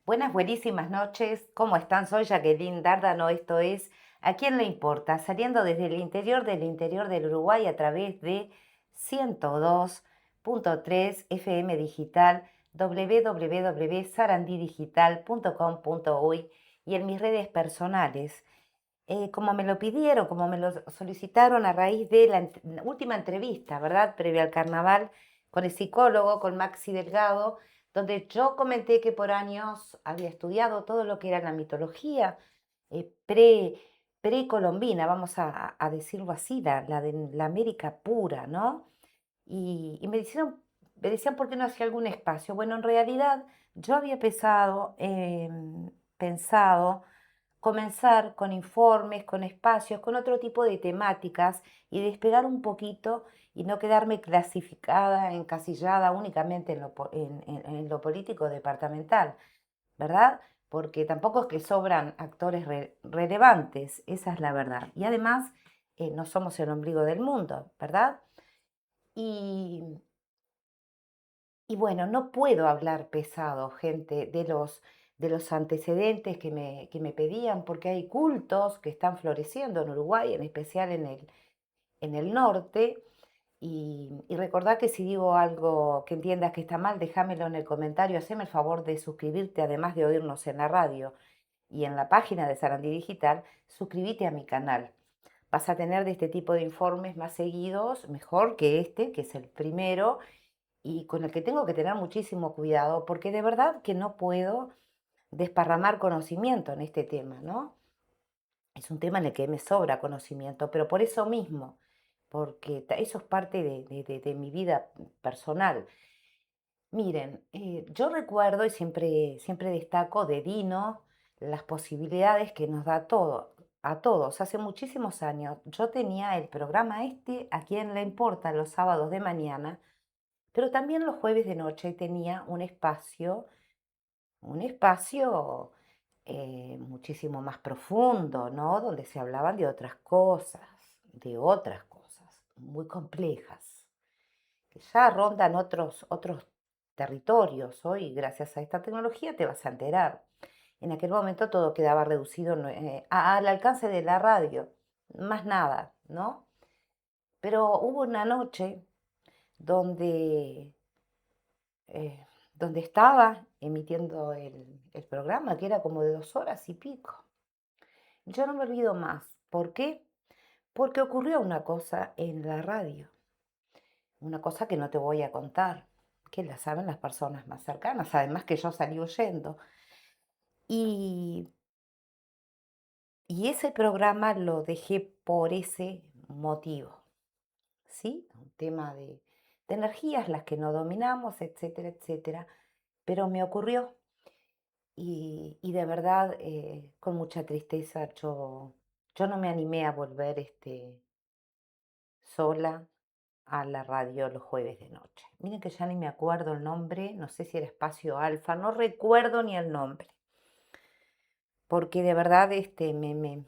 Buenas, buenísimas noches. ¿Cómo están? Soy Jacqueline Dárdano. Esto es ¿A quién le importa? Saliendo desde el interior del Uruguay a través de 102.3 FM Digital, www.sarandidigital.com.uy y en mis redes personales. Como me lo pidieron, como me lo solicitaron a raíz de la última entrevista, ¿verdad? Previa al carnaval, con el psicólogo, con Maxi Delgado, donde yo comenté que por años había estudiado todo lo que era la mitología eh, pre, precolombina, vamos a decirlo así, la de la América pura, ¿no? Y me decían por qué no hacía algún espacio. Bueno, en realidad yo había pensado comenzar con informes, con espacios, con otro tipo de temáticas y despegar un poquito y no quedarme clasificada, encasillada únicamente en lo político departamental, ¿verdad? Porque tampoco es que sobran actores relevantes, esa es la verdad. Y además, no somos el ombligo del mundo, ¿verdad? Y, y bueno, no puedo hablar pesado, gente, de los antecedentes que me pedían, porque hay cultos que están floreciendo en Uruguay, en especial en el norte. Y recordá que si digo algo que entiendas que está mal, déjamelo en el comentario. Haceme el favor de suscribirte, además de oírnos en la radio y en la página de Sarandí Digital, suscríbete a mi canal. Vas a tener de este tipo de informes más seguidos, mejor que este, que es el primero, y con el que tengo que tener muchísimo cuidado, porque de verdad que no puedo desparramar conocimiento en este tema, ¿no? Es un tema en el que me sobra conocimiento, pero por eso mismo, porque eso es parte de mi vida personal. Miren, yo recuerdo y siempre destaco de Dino las posibilidades que nos da todo, a todos. Hace muchísimos años yo tenía el programa este, ¿A quién le importa? Los sábados de mañana, pero también los jueves de noche tenía un espacio muchísimo más profundo, ¿no? Donde se hablaban de otras cosas, muy complejas, que ya rondan otros territorios. Hoy, gracias a esta tecnología, te vas a enterar. En aquel momento todo quedaba reducido al alcance de la radio, más nada, ¿no? Pero hubo una noche donde eh, donde estaba emitiendo el programa, que era como de 2 horas y pico. Yo no me olvido más. ¿Por qué? Porque ocurrió una cosa en la radio, una cosa que no te voy a contar, que la saben las personas más cercanas, además que yo salí huyendo. Y, y ese programa lo dejé por ese motivo, ¿sí? Un tema de energías, las que no dominamos, etcétera, etcétera. Pero me ocurrió. Y de verdad, con mucha tristeza, yo no me animé a volver sola a la radio los jueves de noche. Miren que ya ni me acuerdo el nombre, no sé si era Espacio Alfa, no recuerdo ni el nombre, porque de verdad me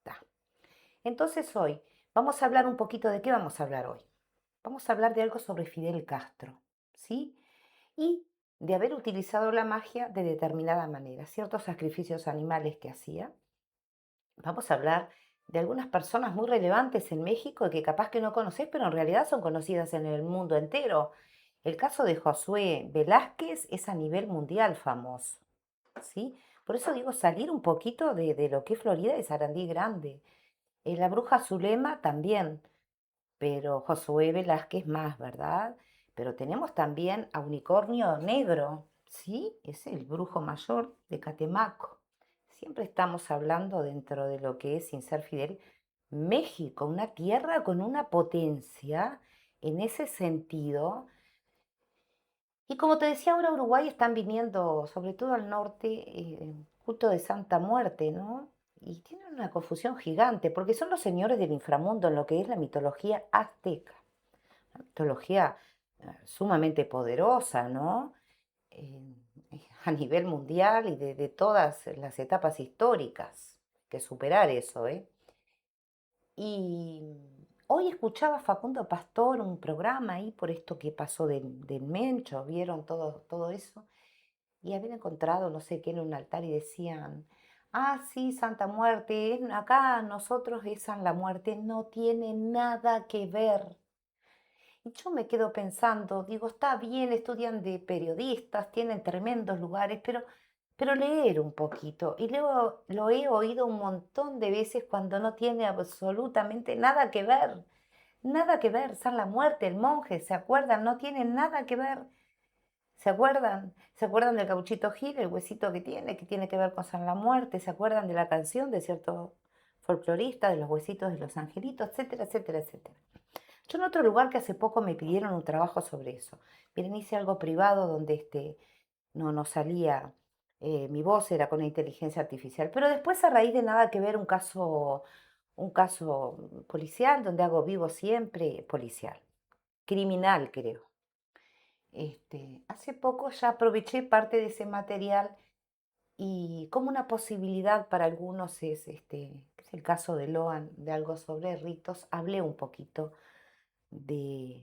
da. Entonces hoy vamos a hablar un poquito de qué vamos a hablar hoy. Vamos a hablar de algo sobre Fidel Castro, ¿sí? Y de haber utilizado la magia de determinada manera, ciertos sacrificios animales que hacía. Vamos a hablar de algunas personas muy relevantes en México que capaz que no conocés, pero en realidad son conocidas en el mundo entero. El caso de Josué Velázquez es a nivel mundial famoso, ¿sí? Por eso digo salir un poquito de lo que es Florida y Sarandí Grande. La bruja Zulema también, pero Josué Velázquez más, ¿verdad? Pero tenemos también a Unicornio Negro, ¿sí? Es el brujo mayor de Catemaco. Siempre estamos hablando dentro de lo que es, sin ser Fidel, México, una tierra con una potencia en ese sentido. Y como te decía, ahora a Uruguay están viniendo, sobre todo al norte, culto de Santa Muerte, ¿no? Y tienen una confusión gigante, porque son los señores del inframundo en lo que es la mitología azteca. Una mitología sumamente poderosa, ¿no? Eh, a nivel mundial y de todas las etapas históricas. Hay que superar eso, ¿eh? Y hoy escuchaba a Facundo Pastor un programa ahí por esto que pasó del Mencho, ¿vieron todo eso? y habían encontrado no sé qué en un altar y decían, ah, sí, Santa Muerte, acá nosotros es San la Muerte, no tiene nada que ver. Y yo me quedo pensando, digo, está bien, estudian de periodistas, tienen tremendos lugares, pero leer un poquito. Y luego lo he oído un montón de veces cuando no tiene absolutamente nada que ver. Nada que ver, San la Muerte, el monje, ¿se acuerdan? No tiene nada que ver. ¿Se acuerdan? ¿Se acuerdan del Gauchito Gil, el huesito que tiene que ver con San la Muerte? ¿Se acuerdan de la canción de cierto folclorista, de los huesitos de los angelitos, etcétera, etcétera, etcétera? Yo en otro lugar que hace poco me pidieron un trabajo sobre eso. Miren, hice algo privado donde no salía mi voz, era con inteligencia artificial. Pero después, a raíz de nada que ver, un caso policial, donde hago vivo siempre, policial, criminal, creo. Hace poco ya aproveché parte de ese material y como una posibilidad para algunos es el caso de Loan, de algo sobre ritos, hablé un poquito de,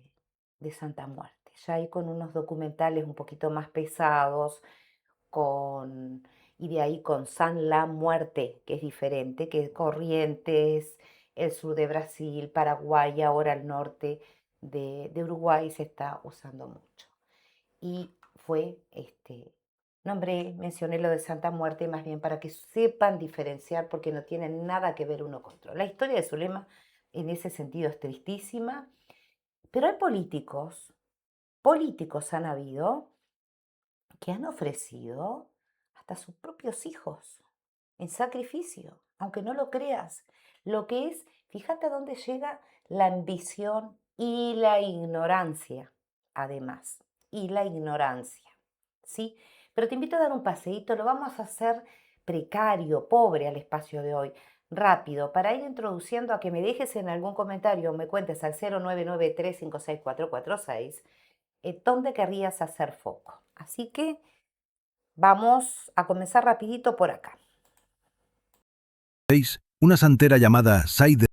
de Santa Muerte, ya ahí con unos documentales un poquito más pesados, y de ahí con San la Muerte, que es diferente, que Corrientes, el sur de Brasil, Paraguay, ahora el norte de Uruguay se está usando mucho. Y fue, mencioné lo de Santa Muerte más bien para que sepan diferenciar porque no tienen nada que ver uno con otro. La historia de Zulema en ese sentido es tristísima, pero hay políticos han habido que han ofrecido hasta sus propios hijos en sacrificio, aunque no lo creas. Lo que es, fíjate a dónde llega la ambición y la ignorancia, además, y la ignorancia, ¿sí? Pero te invito a dar un paseíto, lo vamos a hacer precario, pobre al espacio de hoy, rápido, para ir introduciendo a que me dejes en algún comentario o me cuentes al 0993564446 dónde querrías hacer foco. Así que vamos a comenzar rapidito por acá. Una santera llamada Saide.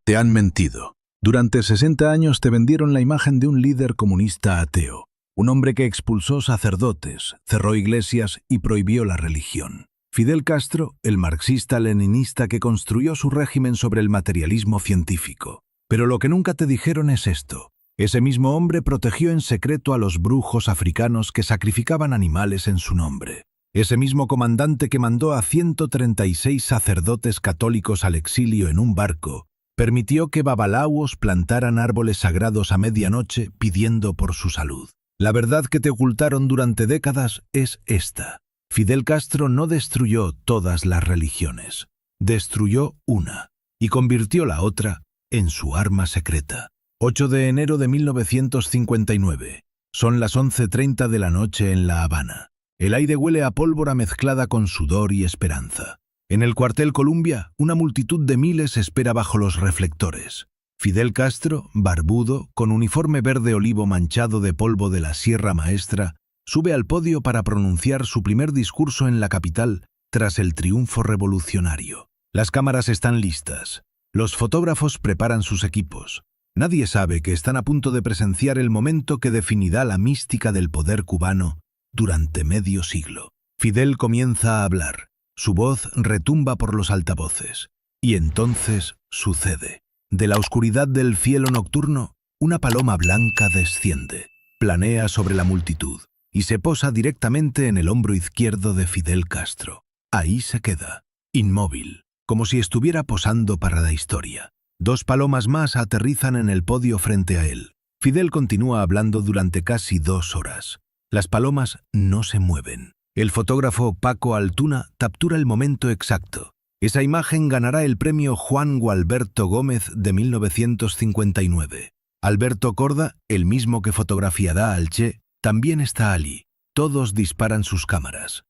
Te han mentido. Durante 60 años te vendieron la imagen de un líder comunista ateo, un hombre que expulsó sacerdotes, cerró iglesias y prohibió la religión. Fidel Castro, el marxista-leninista que construyó su régimen sobre el materialismo científico. Pero lo que nunca te dijeron es esto. Ese mismo hombre protegió en secreto a los brujos africanos que sacrificaban animales en su nombre. Ese mismo comandante que mandó a 136 sacerdotes católicos al exilio en un barco, permitió que babalaos plantaran árboles sagrados a medianoche pidiendo por su salud. La verdad que te ocultaron durante décadas es esta. Fidel Castro no destruyó todas las religiones, destruyó una y convirtió la otra en su arma secreta. 8 de enero de 1959. Son las 11:30 de la noche en La Habana. El aire huele a pólvora mezclada con sudor y esperanza. En el cuartel Columbia, una multitud de miles espera bajo los reflectores. Fidel Castro, barbudo, con uniforme verde olivo manchado de polvo de la Sierra Maestra, sube al podio para pronunciar su primer discurso en la capital tras el triunfo revolucionario. Las cámaras están listas. Los fotógrafos preparan sus equipos. Nadie sabe que están a punto de presenciar el momento que definirá la mística del poder cubano durante medio siglo. Fidel comienza a hablar. Su voz retumba por los altavoces. Y entonces sucede. De la oscuridad del cielo nocturno, una paloma blanca desciende, planea sobre la multitud y se posa directamente en el hombro izquierdo de Fidel Castro. Ahí se queda, inmóvil, como si estuviera posando para la historia. 2 palomas más aterrizan en el podio frente a él. Fidel continúa hablando durante casi 2 horas. Las palomas no se mueven. El fotógrafo Paco Altuna captura el momento exacto. Esa imagen ganará el premio Juan Gualberto Gómez de 1959. Alberto Corda, el mismo que fotografiará al Che, también está allí. Todos disparan sus cámaras.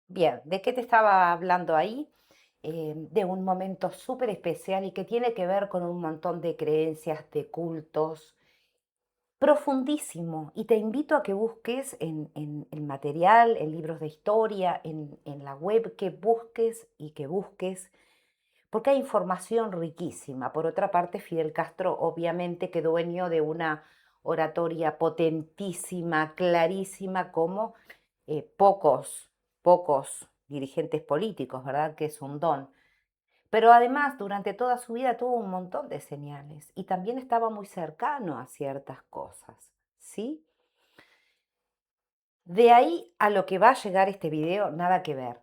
Bien, ¿de qué te estaba hablando ahí? De un momento súper especial y que tiene que ver con un montón de creencias, de cultos, profundísimo. Y te invito a que busques en el material, en libros de historia, en la web, que busques y que busques, porque hay información riquísima. Por otra parte, Fidel Castro obviamente que dueño de una oratoria potentísima, clarísima, como pocos dirigentes políticos, ¿verdad? Que es un don. Pero además, durante toda su vida tuvo un montón de señales y también estaba muy cercano a ciertas cosas, ¿sí? De ahí a lo que va a llegar este video, nada que ver.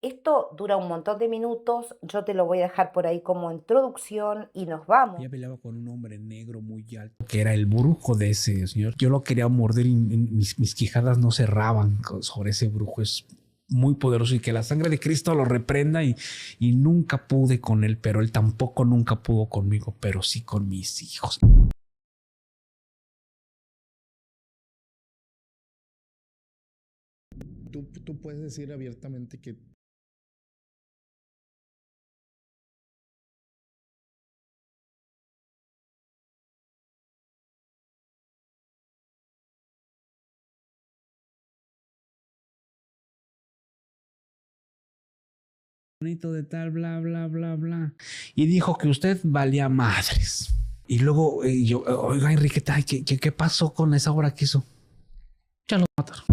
Esto dura un montón de minutos, yo te lo voy a dejar por ahí como introducción y nos vamos. Ella peleaba con un hombre negro muy alto, que era el brujo de ese señor. Yo lo quería morder y mis quijadas no cerraban sobre ese brujo. Es muy poderoso y que la sangre de Cristo lo reprenda y nunca pude con él, pero él tampoco nunca pudo conmigo, pero sí con mis hijos. Tú puedes decir abiertamente que De tal, bla, bla, bla, bla. Y dijo que usted valía madres. Y luego yo, oiga, Enriqueta, ¿qué pasó con esa obra que hizo? Ya lo mataron.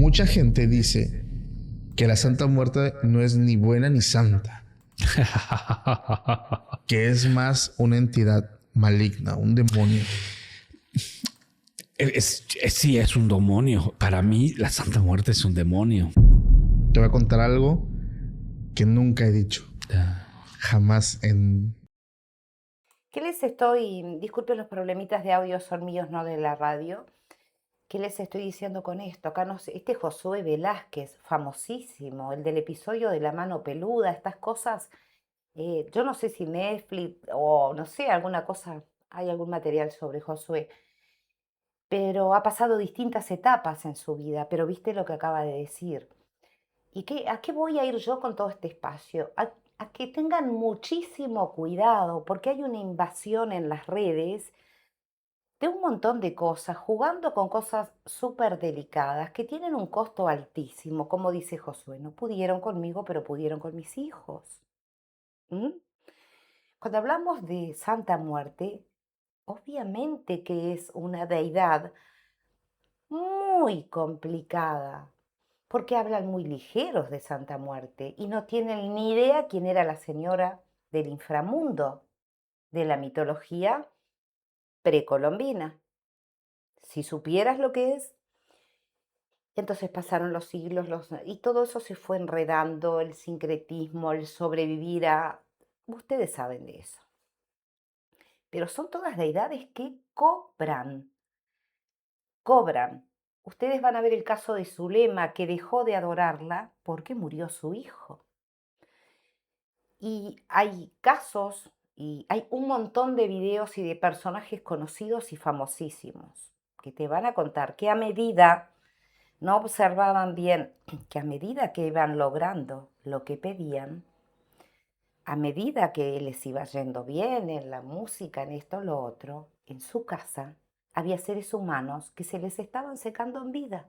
mucha gente dice que la Santa Muerte no es ni buena ni santa, que es más una entidad maligna, un demonio. Sí, es un demonio. Para mí, la Santa Muerte es un demonio. Te voy a contar algo que nunca he dicho. Jamás en... ¿Qué les estoy, disculpen los problemitas de audio, son míos, no de la radio? ¿Qué les estoy diciendo con esto? Acá no sé, este Josué Velázquez, famosísimo, el del episodio de la mano peluda, estas cosas, yo no sé si Netflix o no sé, alguna cosa, hay algún material sobre Josué, pero ha pasado distintas etapas en su vida, pero viste lo que acaba de decir. ¿Y a qué voy a ir yo con todo este espacio? A que tengan muchísimo cuidado, porque hay una invasión en las redes de un montón de cosas, jugando con cosas súper delicadas que tienen un costo altísimo, como dice Josué, no pudieron conmigo, pero pudieron con mis hijos. ¿Mm? Cuando hablamos de Santa Muerte, obviamente que es una deidad muy complicada, porque hablan muy ligeros de Santa Muerte y no tienen ni idea quién era la señora del inframundo de la mitología precolombina. Si supieras lo que es, entonces pasaron los siglos y todo eso se fue enredando, el sincretismo, el sobrevivir a... Ustedes saben de eso. Pero son todas deidades que cobran. Ustedes van a ver el caso de Zulema, que dejó de adorarla porque murió su hijo. Y hay casos y hay un montón de videos y de personajes conocidos y famosísimos que te van a contar que a medida, no observaban bien, que a medida que iban logrando lo que pedían, a medida que les iba yendo bien en la música, en esto, lo otro, en su casa había seres humanos que se les estaban secando en vida.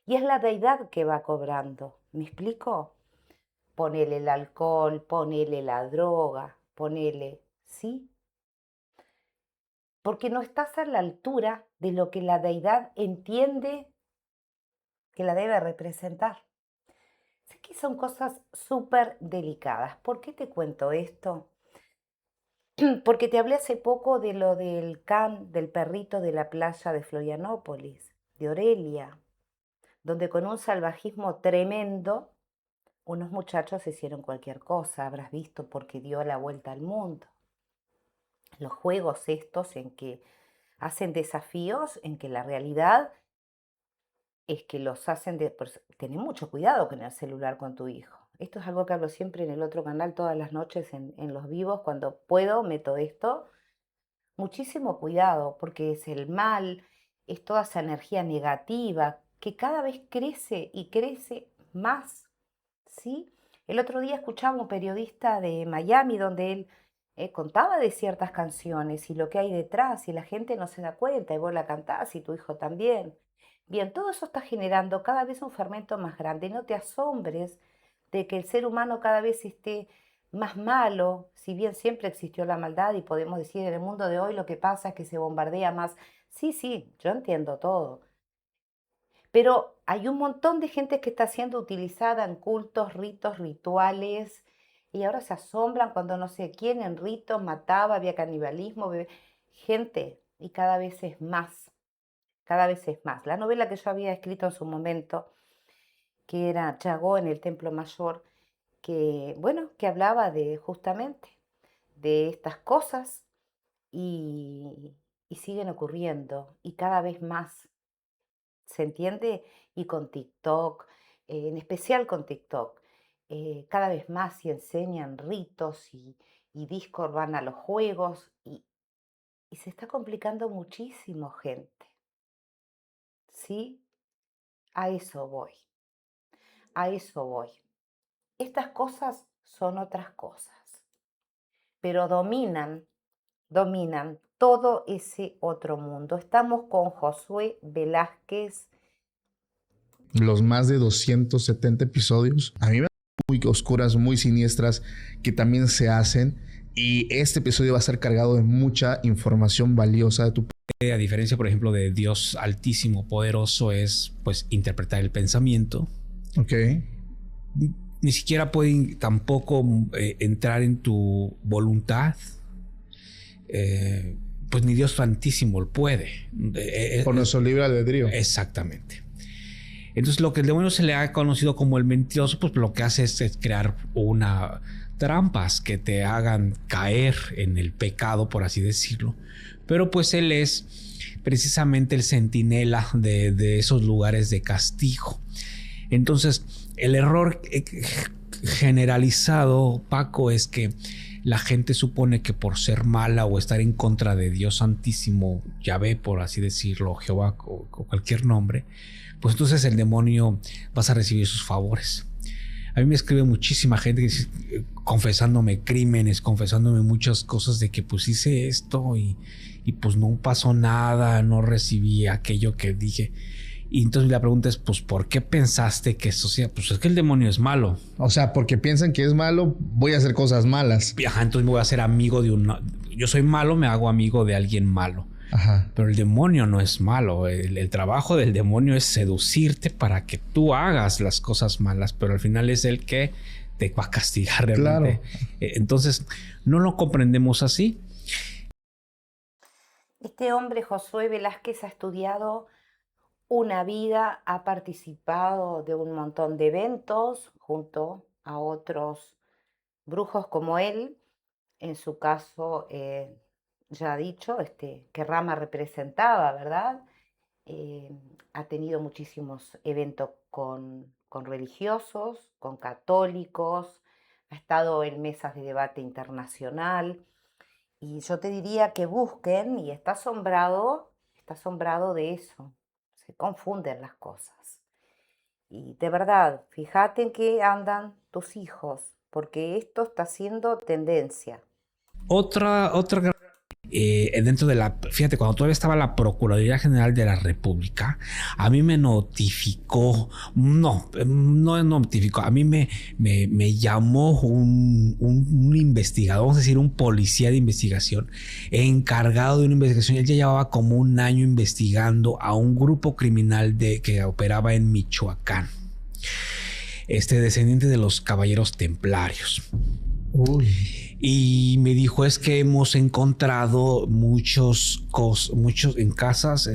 Y es la deidad que va cobrando. ¿Me explico? Ponele el alcohol, ponele la droga, ponele, ¿sí? Porque no estás a la altura de lo que la deidad entiende que la debe representar. Sé que son cosas súper delicadas. ¿Por qué te cuento esto? Porque te hablé hace poco de lo del del perrito de la playa de Florianópolis, de Orelia, donde con un salvajismo tremendo unos muchachos hicieron cualquier cosa, habrás visto, porque dio la vuelta al mundo. Los juegos estos en que hacen desafíos, en que la realidad es que los hacen de... Ten mucho cuidado con el celular con tu hijo. Esto es algo que hablo siempre en el otro canal todas las noches en los vivos. Cuando puedo meto esto. Muchísimo cuidado porque es el mal, es toda esa energía negativa que cada vez crece y crece más, ¿sí? El otro día escuchaba a un periodista de Miami donde él contaba de ciertas canciones y lo que hay detrás y la gente no se da cuenta y vos la cantás y tu hijo también. Bien, todo eso está generando cada vez un fermento más grande. No te asombres de que el ser humano cada vez esté más malo, si bien siempre existió la maldad y podemos decir en el mundo de hoy lo que pasa es que se bombardea más, Sí, yo entiendo todo. Pero hay un montón de gente que está siendo utilizada en cultos, ritos, rituales, y ahora se asombran cuando no sé quién en ritos mataba, había canibalismo, gente, y cada vez es más, cada vez es más. La novela que yo había escrito en su momento, que era Chagó en el Templo Mayor, que, bueno, que hablaba de justamente de estas cosas y siguen ocurriendo, y cada vez más. ¿Se entiende? Y con TikTok, en especial con TikTok, cada vez más se enseñan ritos y Discord van a los juegos y se está complicando muchísimo, gente. ¿Sí? A eso voy, a eso voy. Estas cosas son otras cosas, pero dominan todo ese otro mundo. Estamos con Josué Velázquez. Los más de 270 episodios, a mí me muy oscuras, muy siniestras, que también se hacen. Y este episodio va a estar cargado de mucha información valiosa de tu... A diferencia, por ejemplo, de Dios altísimo, poderoso, es pues interpretar el pensamiento. Ok. Ni siquiera puede tampoco entrar en tu voluntad. Pues ni Dios santísimo puede. Por nuestro libre albedrío. Exactamente. Entonces lo que el demonio se le ha conocido como el mentiroso, pues lo que hace es crear trampas que te hagan caer en el pecado, por así decirlo. Pero pues él es precisamente el centinela de esos lugares de castigo. Entonces el error generalizado, Paco, es que la gente supone que por ser mala o estar en contra de Dios Santísimo, Yahvé, por así decirlo, Jehová o cualquier nombre, pues entonces el demonio vas a recibir sus favores. A mí me escribe muchísima gente confesándome crímenes, confesándome muchas cosas de que pues hice esto y pues no pasó nada, no recibí aquello que dije. Y entonces la pregunta es, pues, ¿por qué pensaste que eso sea? Pues es que el demonio es malo. O sea, porque piensan que es malo, voy a hacer cosas malas. Ajá, entonces me voy a hacer amigo de yo soy malo, me hago amigo de alguien malo. Ajá. Pero el demonio no es malo. El trabajo del demonio es seducirte para que tú hagas las cosas malas, pero al final es el que te va a castigar realmente. Claro. Entonces, no lo comprendemos así. Este hombre, Josué Velázquez, ha estudiado una vida, ha participado de un montón de eventos junto a otros brujos como él. En su caso, ya ha dicho qué rama representaba, ¿verdad? Ha tenido muchísimos eventos con religiosos, con católicos, ha estado en mesas de debate internacional. Y yo te diría que busquen, y está asombrado de eso. Se confunden las cosas. Y de verdad, fíjate en qué andan tus hijos, porque esto está siendo tendencia. Otra dentro de fíjate, cuando todavía estaba la Procuraduría General de la República, a mí me notificó, no notificó, a mí me llamó un investigador, vamos a decir un policía de investigación, encargado de una investigación. Él ya llevaba como un año investigando a un grupo criminal que operaba en Michoacán, descendiente de los caballeros templarios. Uy. Y me dijo, es que hemos encontrado muchos en casas,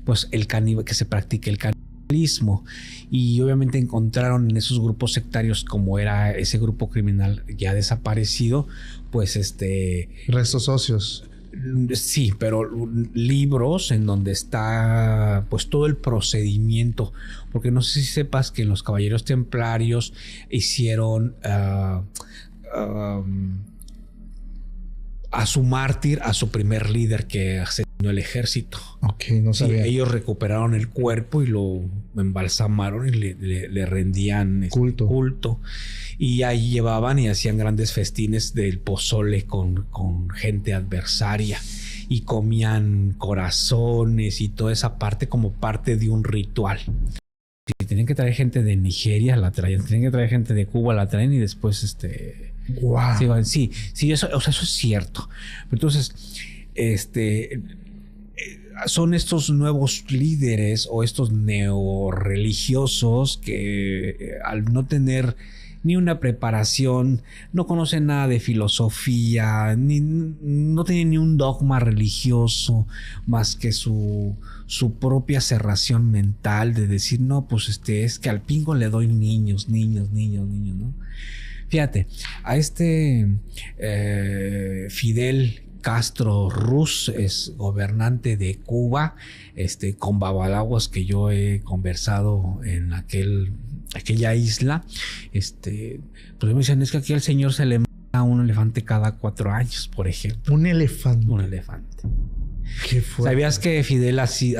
pues que se practique el canibalismo. Y obviamente encontraron en esos grupos sectarios, como era ese grupo criminal ya desaparecido, pues restos óseos. Sí, pero libros en donde está pues todo el procedimiento, porque no sé si sepas que los caballeros templarios hicieron a su mártir, a su primer líder que asesinó el ejército. Ok, no sabía. Sí, ellos recuperaron el cuerpo y lo embalsamaron y le rendían culto. Y ahí llevaban y hacían grandes festines del pozole con gente adversaria. Y comían corazones y toda esa parte como parte de un ritual. Si tenían que traer gente de Nigeria, la traían. Tenían que traer gente de Cuba, la traen y después Wow. Sí, eso es cierto. Entonces, son estos nuevos líderes o estos neorreligiosos que al no tener ni una preparación, no conocen nada de filosofía, no tienen ni un dogma religioso más que su propia cerración mental de decir, no, pues es que al pingo le doy niños, ¿no? Fíjate, a Fidel Castro Ruz es gobernante de Cuba, con babalaguas que yo he conversado en aquella isla, pues me dicen, es que aquí al señor se le mata un elefante cada 4 años, por ejemplo. Un elefante. Un elefante. Qué fuerte. ¿Sabías que Fidel así,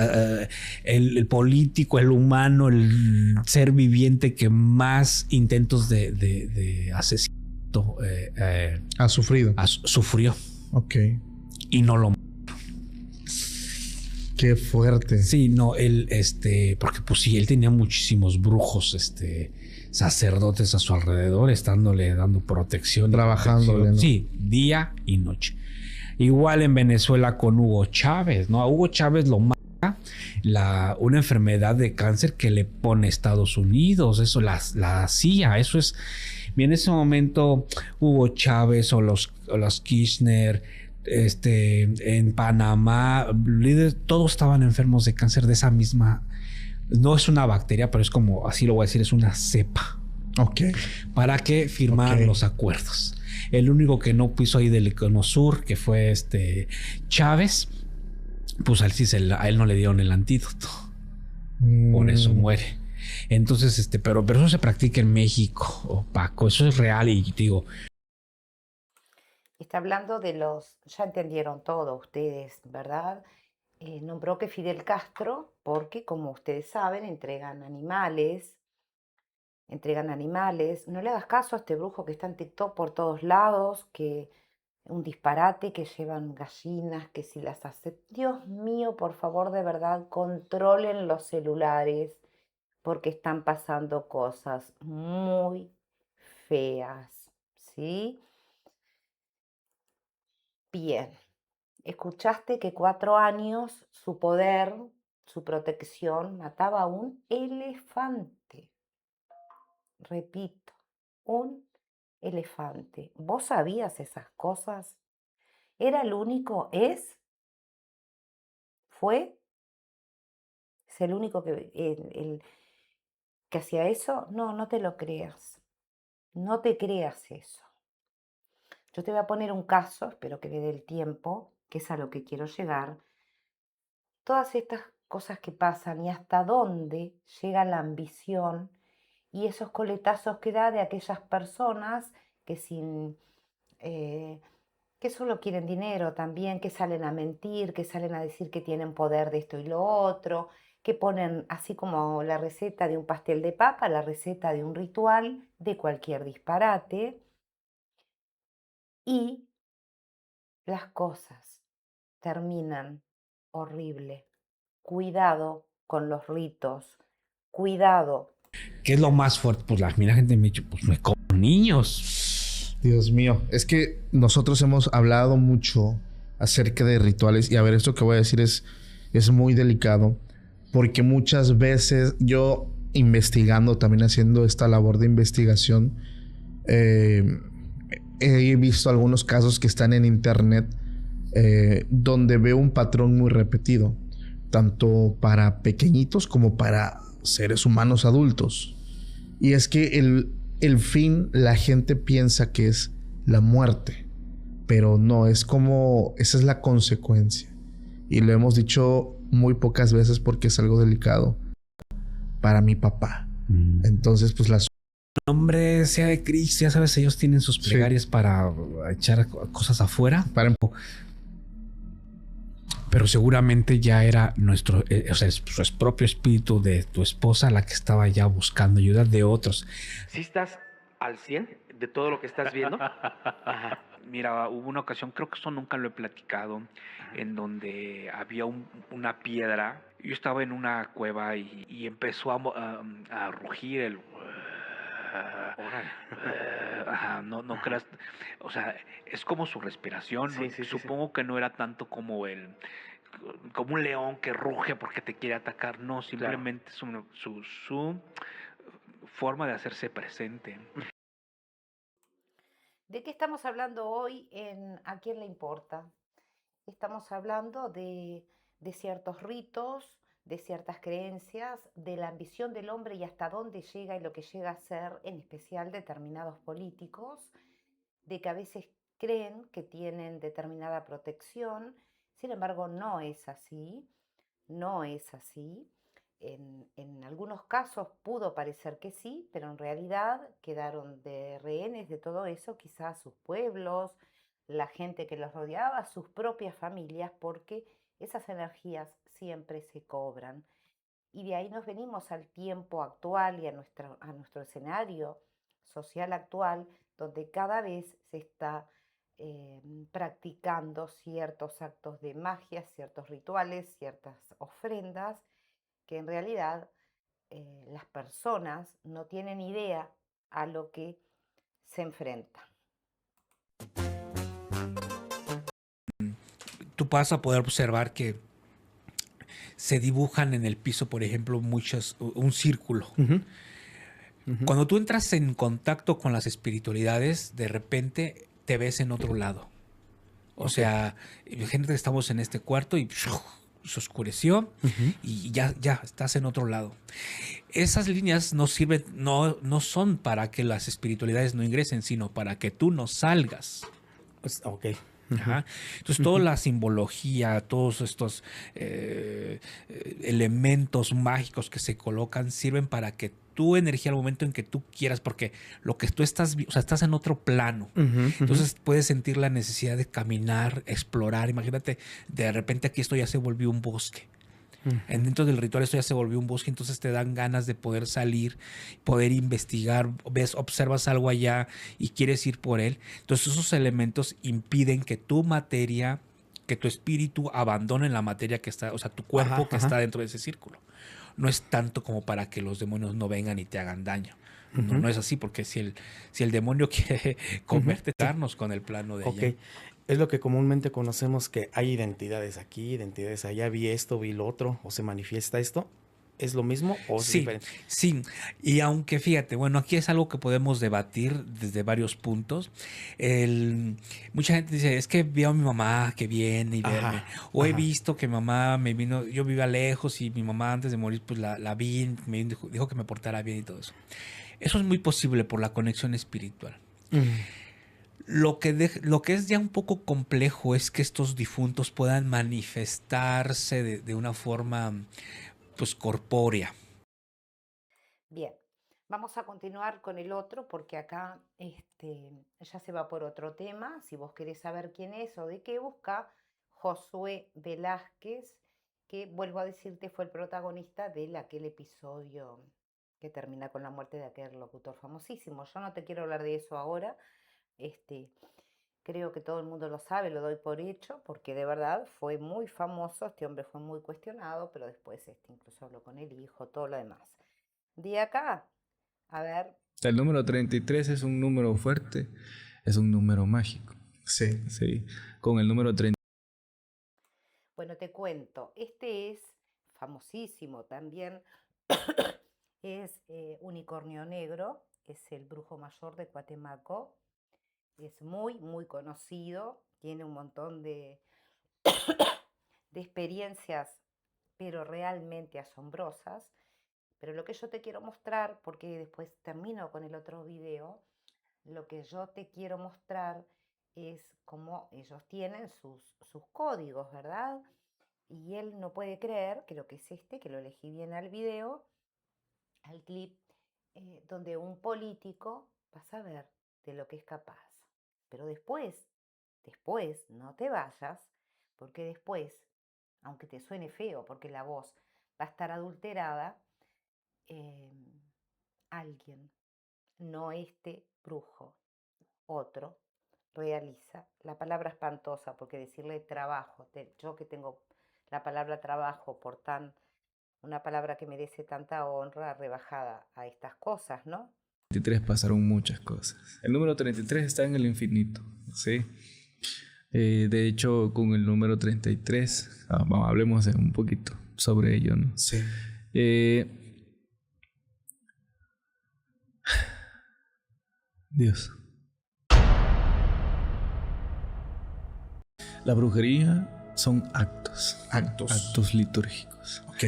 el político, el humano, el ser viviente que más intentos de asesinato ha sufrido? Sufrió. Ok. Y no lo... Qué fuerte. Sí, no, él, porque pues sí, él tenía muchísimos brujos, sacerdotes a su alrededor, estándole dando protección. Trabajándole, ¿no? Sí, día y noche. Igual en Venezuela con Hugo Chávez, ¿no? A Hugo Chávez lo mata una enfermedad de cáncer que le pone Estados Unidos, eso, la CIA, eso es... Y en ese momento Hugo Chávez o los Kirchner, en Panamá, líderes, todos estaban enfermos de cáncer de esa misma, no es una bacteria, pero es como, así lo voy a decir, es una cepa. Ok. Para que firmaran los acuerdos. El único que no puso ahí del Icono Sur, que fue Chávez, pues a él no le dieron el antídoto. Por eso muere. Entonces, pero eso se practica en México, Paco, eso es real y digo. Está hablando de ya entendieron todo ustedes, ¿verdad? Nombró que Fidel Castro, porque como ustedes saben, entregan animales. No le hagas caso a este brujo que está en TikTok por todos lados, que un disparate, que llevan gallinas, que si las hace... Dios mío, por favor, de verdad, controlen los celulares, porque están pasando cosas muy feas, ¿sí? Bien, escuchaste que 4 años su poder, su protección, mataba a un elefante. Repito, un elefante. ¿Vos sabías esas cosas? ¿Era el único? ¿Fue? ¿Es el único que hacía eso? No, no te lo creas. No te creas eso. Yo te voy a poner un caso, espero que me dé el tiempo, que es a lo que quiero llegar. Todas estas cosas que pasan y hasta dónde llega la ambición y esos coletazos que da de aquellas personas que que solo quieren dinero también, que salen a mentir, que salen a decir que tienen poder de esto y lo otro, que ponen así como la receta de un pastel de papa, la receta de un ritual, de cualquier disparate, y las cosas terminan horrible. Cuidado con los ritos, cuidado. ¿Qué es lo más fuerte? Pues la gente me ha dicho, pues me como niños. Dios mío, es que nosotros hemos hablado mucho acerca de rituales y a ver, esto que voy a decir es muy delicado porque muchas veces yo investigando, también haciendo esta labor de investigación, he visto algunos casos que están en internet donde veo un patrón muy repetido, tanto para pequeñitos como para seres humanos adultos. Y es que el fin, la gente piensa que es la muerte, pero no, es como, esa es la consecuencia. Y lo hemos dicho muy pocas veces porque es algo delicado para mi papá. Entonces, pues las... Nombre sea de Cristo, ya sabes, ellos tienen sus plegarias para echar cosas afuera. Pero seguramente ya era su propio espíritu de tu esposa la que estaba ya buscando ayuda de otros. ¿Sí estás al 100 de todo lo que estás viendo? Ajá. Mira, hubo una ocasión, creo que eso nunca lo he platicado, en donde había una piedra. Yo estaba en una cueva y empezó a rugir el... Ajá, no creas, o sea, es como su respiración, ¿no? Sí. Supongo que no era tanto como como un león que ruge porque te quiere atacar. No, simplemente es su forma de hacerse presente. ¿De qué estamos hablando hoy en ¿A quién le importa? Estamos hablando de ciertos ritos, de ciertas creencias, de la ambición del hombre y hasta dónde llega y lo que llega a ser, en especial determinados políticos, de que a veces creen que tienen determinada protección, sin embargo no es así, no es así. En algunos casos pudo parecer que sí, pero en realidad quedaron de rehenes de todo eso, quizás sus pueblos, la gente que los rodeaba, sus propias familias, porque esas energías siempre se cobran. Y de ahí nos venimos al tiempo actual y a nuestro escenario social actual, donde cada vez se está practicando ciertos actos de magia, ciertos rituales, ciertas ofrendas, que en realidad las personas no tienen idea a lo que se enfrentan. Tú vas a poder observar que se dibujan en el piso, por ejemplo, un círculo. Cuando tú entras en contacto con las espiritualidades, de repente te ves en otro lado. O sea, imagínate que estamos en este cuarto y se oscureció y ya estás en otro lado. Esas líneas no sirven, no son para que las espiritualidades no ingresen, sino para que tú no salgas. Ok. Ajá. Entonces, toda la simbología, todos estos elementos mágicos que se colocan sirven para que tu energía al momento en que tú quieras, porque lo que tú estás, o sea, estás en otro plano. Entonces puedes sentir la necesidad de caminar, explorar. Imagínate, de repente aquí esto ya se volvió un bosque. Dentro del ritual esto ya se volvió un bosque, entonces te dan ganas de poder salir, poder investigar, observas algo allá y quieres ir por él. Entonces esos elementos impiden que tu materia, que tu espíritu abandone la materia que está, o sea, tu cuerpo que está dentro de ese círculo. No es tanto como para que los demonios no vengan y te hagan daño. No es así, porque si el demonio quiere convertirnos con el plano de allá. Es lo que comúnmente conocemos, que hay identidades aquí, identidades allá, vi esto, vi lo otro, o se manifiesta esto. ¿Es lo mismo o es diferente? Sí, y aunque fíjate, bueno, aquí es algo que podemos debatir desde varios puntos. Mucha gente dice, es que veo a mi mamá que viene y verme. O he visto que mi mamá me vino, yo vivía lejos y mi mamá antes de morir, pues la vi, me dijo que me portara bien y todo eso. Eso es muy posible por la conexión espiritual. Lo que es ya un poco complejo es que estos difuntos puedan manifestarse de una forma, pues, corpórea. Bien, vamos a continuar con el otro porque acá ya se va por otro tema. Si vos querés saber quién es o de qué, busca Josué Velázquez, que vuelvo a decirte fue el protagonista de aquel episodio que termina con la muerte de aquel locutor famosísimo. Yo no te quiero hablar de eso ahora. Creo que todo el mundo lo sabe, lo doy por hecho, porque de verdad fue muy famoso, este hombre fue muy cuestionado, pero después incluso habló con el hijo, todo lo demás. De acá, a ver. El número 33 es un número fuerte, es un número mágico. Sí. Sí. Con el número 30. Bueno, te cuento, este es famosísimo también, es Unicornio Negro, es el brujo mayor de Cuatemaco, es muy, muy conocido, tiene un montón de experiencias, pero realmente asombrosas. Pero lo que yo te quiero mostrar, porque después termino con el otro video, lo que yo te quiero mostrar es cómo ellos tienen sus códigos, ¿verdad? Y él no puede creer que lo que es que lo elegí bien al video, al clip, donde un político va a saber de lo que es capaz. Pero después, no te vayas, porque después, aunque te suene feo, porque la voz va a estar adulterada, alguien, no este brujo, otro, realiza la palabra espantosa, porque decirle trabajo, yo que tengo la palabra trabajo por una palabra que merece tanta honra rebajada a estas cosas, ¿no? 33 pasaron muchas cosas. El número 33 está en el infinito, ¿sí? De hecho, con el número 33, hablemos un poquito sobre ello, ¿no? Sí. Dios. La brujería son actos. Actos litúrgicos. Ok.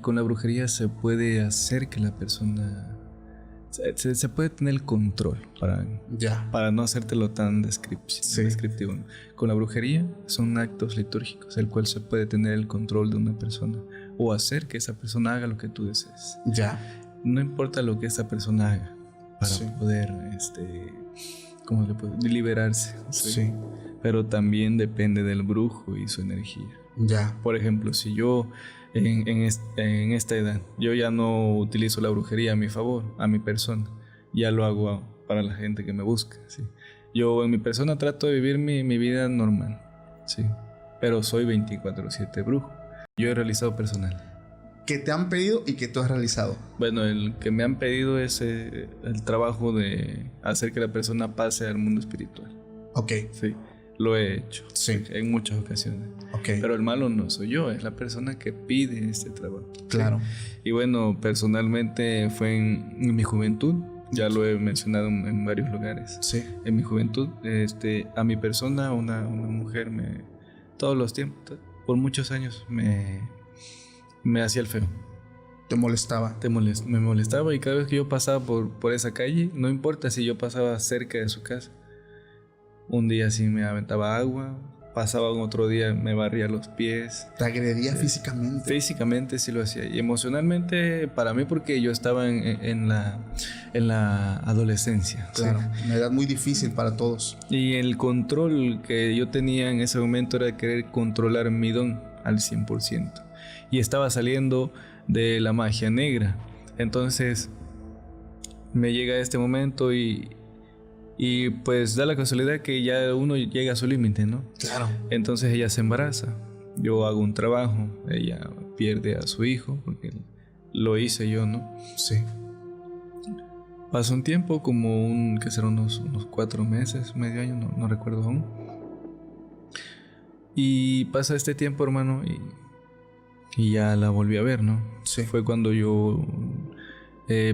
Con la brujería se puede hacer que la persona... Se puede tener el control para no hacértelo tan descriptivo. ¿No? Con la brujería son actos litúrgicos, el cual se puede tener el control de una persona o hacer que esa persona haga lo que tú desees. No importa lo que esa persona haga para poder ¿cómo le puedo? Liberarse. Sí. Pero también depende del brujo y su energía. Por ejemplo, si yo en esta edad yo ya no utilizo la brujería a mi favor, a mi persona, ya lo hago para la gente que me busca, ¿sí? Yo en mi persona trato de vivir mi vida normal, ¿sí? Pero soy 24/7 brujo. Yo he realizado personal. ¿Qué te han pedido y qué tú has realizado? Bueno, el que me han pedido es el trabajo de hacer que la persona pase al mundo espiritual. Ok. Sí, lo he hecho. Sí. En muchas ocasiones. Ok. Pero el malo no soy yo, es la persona que pide este trabajo. Claro. ¿Sí? Y bueno, personalmente fue en mi juventud. Ya lo he mencionado en varios lugares. Sí. En mi juventud, a mi persona, una mujer todos los tiempos, por muchos años, me hacía el feo. ¿Te molestaba? Me molestaba, y cada vez que yo pasaba por esa calle, no importa si yo pasaba cerca de su casa, un día sí me aventaba agua, pasaba otro día me barría los pies. ¿Te agredía físicamente? Físicamente sí lo hacía, y emocionalmente para mí, porque yo estaba en la adolescencia. Claro, ¿sí? Una edad muy difícil para todos. Y el control que yo tenía en ese momento era querer controlar mi don al 100%. Y estaba saliendo de la magia negra. Entonces me llega este momento y pues da la casualidad que ya uno llega a su límite, ¿no? Claro. Entonces ella se embaraza. Yo hago un trabajo. Ella pierde a su hijo porque lo hice yo, ¿no? Sí. Pasó un tiempo, como que será unos 4 meses, medio año, no recuerdo aún. Y pasa este tiempo, hermano, y ya la volví a ver, ¿no? Sí. Fue cuando yo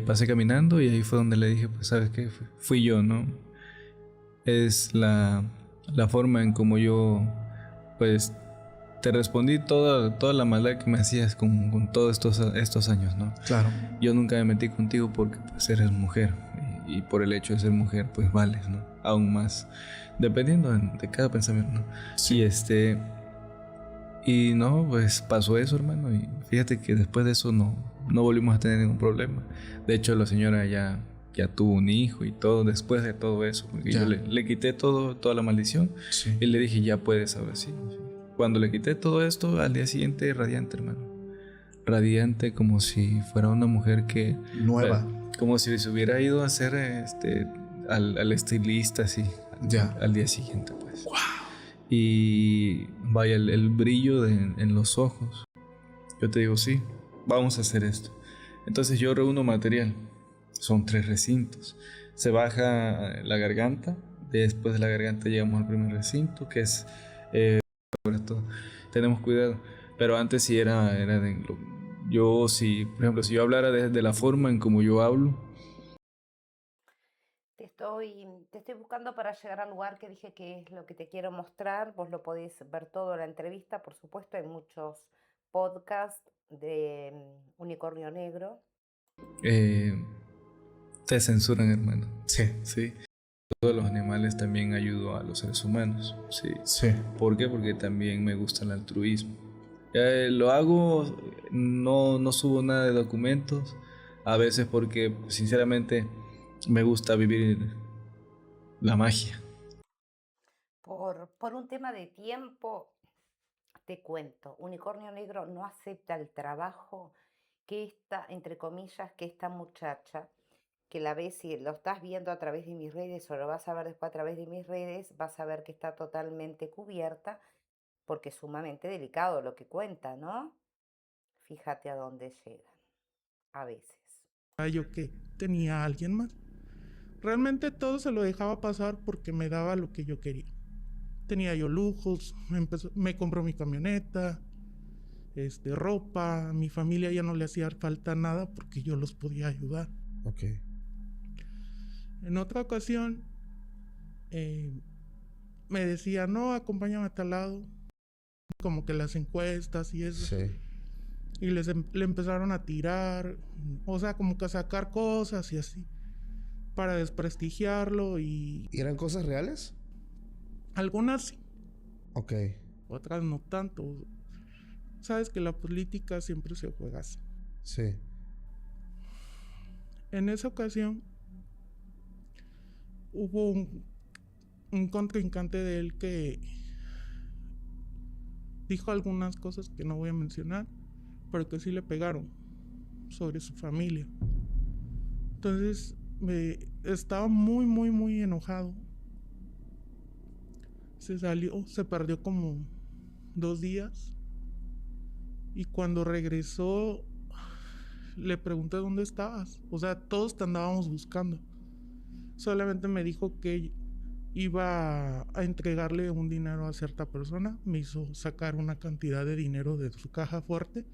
pasé caminando, y ahí fue donde le dije, pues, ¿sabes qué? Fui yo, ¿no? Es la forma en como yo, pues, te respondí toda la maldad que me hacías con todos estos años, ¿no? Claro. Yo nunca me metí contigo porque, pues, eres mujer, y por el hecho de ser mujer, pues, vales, ¿no? Aún más, dependiendo de cada pensamiento, ¿no? Sí. Y no, pues pasó eso, hermano, y fíjate que después de eso no volvimos a tener ningún problema. De hecho, la señora ya tuvo un hijo y todo después de todo eso, porque yo le quité toda la maldición. Sí. Y le dije, ya puedes ahora sí. Cuando le quité todo esto, al día siguiente, radiante, hermano. Radiante, como si fuera una mujer que... Nueva. Como si se hubiera ido a hacer al estilista, así. Al día siguiente, pues. ¡Wow! Y vaya, el brillo en los ojos. Yo te digo, sí, vamos a hacer esto. Entonces yo reúno material. Son 3 recintos. Se baja la garganta. Después de la garganta llegamos al primer recinto, que es... tenemos cuidado. Pero antes sí era de... Yo, por ejemplo, si yo hablara de la forma en como yo hablo... Te estoy buscando para llegar al lugar que dije que es lo que te quiero mostrar. Vos lo podés ver todo en la entrevista, por supuesto, hay muchos podcasts de Unicornio Negro. Te censuran, hermano. Sí. Todos los animales también ayudo a los seres humanos. Sí. ¿Por qué? Porque también me gusta el altruismo. Lo hago, no subo nada de documentos, a veces porque sinceramente me gusta vivir la magia. Por un tema de tiempo, te cuento, Unicornio Negro no acepta el trabajo que entre comillas, que esta muchacha, que la ves, si lo estás viendo a través de mis redes o lo vas a ver después a través de mis redes, vas a ver que está totalmente cubierta, porque es sumamente delicado lo que cuenta, ¿no? Fíjate a dónde llegan, a veces. Yo que tenía a alguien más. Realmente todo se lo dejaba pasar porque me daba lo que yo quería. tenía yo lujos, me compró mi camioneta, ropa, a mi familia ya no le hacía falta nada porque yo los podía ayudar. Ok. En otra ocasión, me decía, no, acompáñame a tal lado, como que las encuestas y eso. Sí. Y le empezaron a tirar, o sea, como que a sacar cosas y así, para desprestigiarlo y... ¿Y eran cosas reales? Algunas sí. Ok. Otras no tanto. Sabes que la política siempre se juega así. Sí. En esa ocasión hubo un contrincante de él que dijo algunas cosas que no voy a mencionar, pero que sí le pegaron sobre su familia. Entonces estaba muy, muy, muy enojado. Se perdió como 2 días. Y cuando regresó, le pregunté dónde estabas. O sea, todos te andábamos buscando. Solamente me dijo que iba a entregarle un dinero a cierta persona. Me hizo sacar una cantidad de dinero de su caja fuerte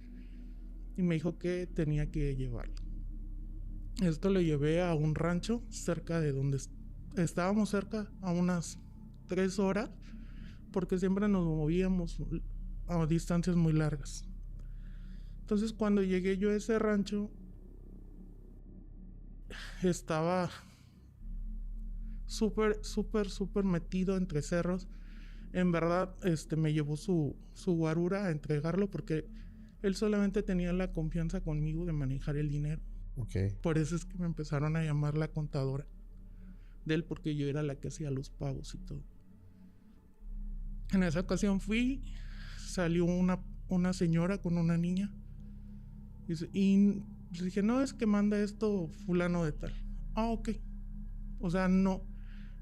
y me dijo que tenía que llevarlo. Esto lo llevé a un rancho cerca de donde estábamos, cerca a unas 3 horas, porque siempre nos movíamos a distancias muy largas. Entonces, cuando llegué yo a ese rancho, estaba súper metido entre cerros. En verdad, me llevó su guarura a entregarlo porque él solamente tenía la confianza conmigo de manejar el dinero. Okay. Por eso es que me empezaron a llamar la contadora de él, porque yo era la que hacía los pagos y todo. En esa ocasión salió una señora con una niña y le dije, no, es que manda esto fulano de tal. Ah, ok. O sea, no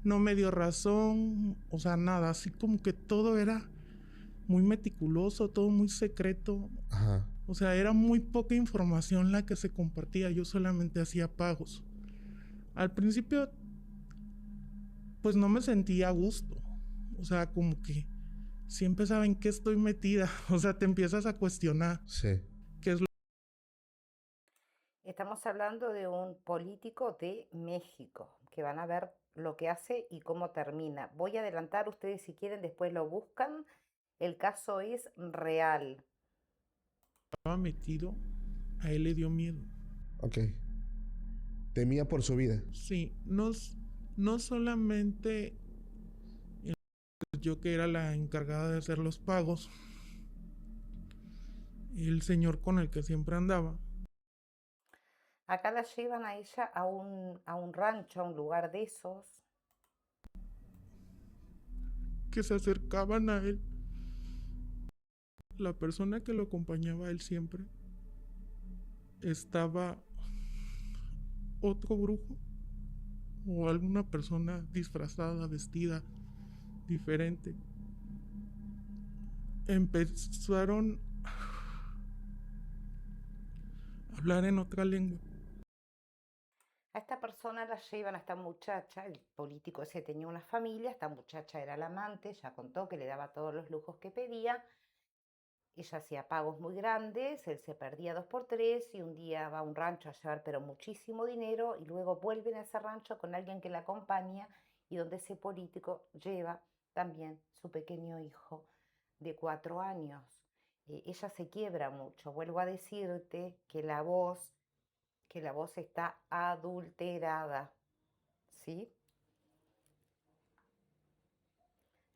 me dio razón, o sea, nada, así como que todo era muy meticuloso, todo muy secreto. Ajá. O sea, era muy poca información la que se compartía, yo solamente hacía pagos. Al principio, pues no me sentía a gusto, o sea, como que siempre saben qué estoy metida, o sea, te empiezas a cuestionar. Sí. ¿Qué es lo? Estamos hablando de un político de México, que van a ver lo que hace y cómo termina. Voy a adelantar, ustedes si quieren después lo buscan. El caso es real. Estaba metido, a él le dio miedo. Ok. Temía por su vida. Sí, no solamente yo, que era la encargada de hacer los pagos, el señor con el que siempre andaba. Acá la llevan a ella a un rancho, a un lugar de esos. Que se acercaban a él. La persona que lo acompañaba a él siempre, estaba otro brujo o alguna persona disfrazada, vestida diferente. Empezaron a hablar en otra lengua. A esta persona la llevan, a esta muchacha, el político ese tenía una familia, esta muchacha era la amante, ya contó que le daba todos los lujos que pedía. Ella hacía pagos muy grandes, él se perdía 2 por 3 y un día va a un rancho a llevar pero muchísimo dinero y luego vuelven a ese rancho con alguien que la acompaña y donde ese político lleva también su pequeño hijo de 4 años. Ella se quiebra mucho. Vuelvo a decirte que la voz está adulterada, ¿sí?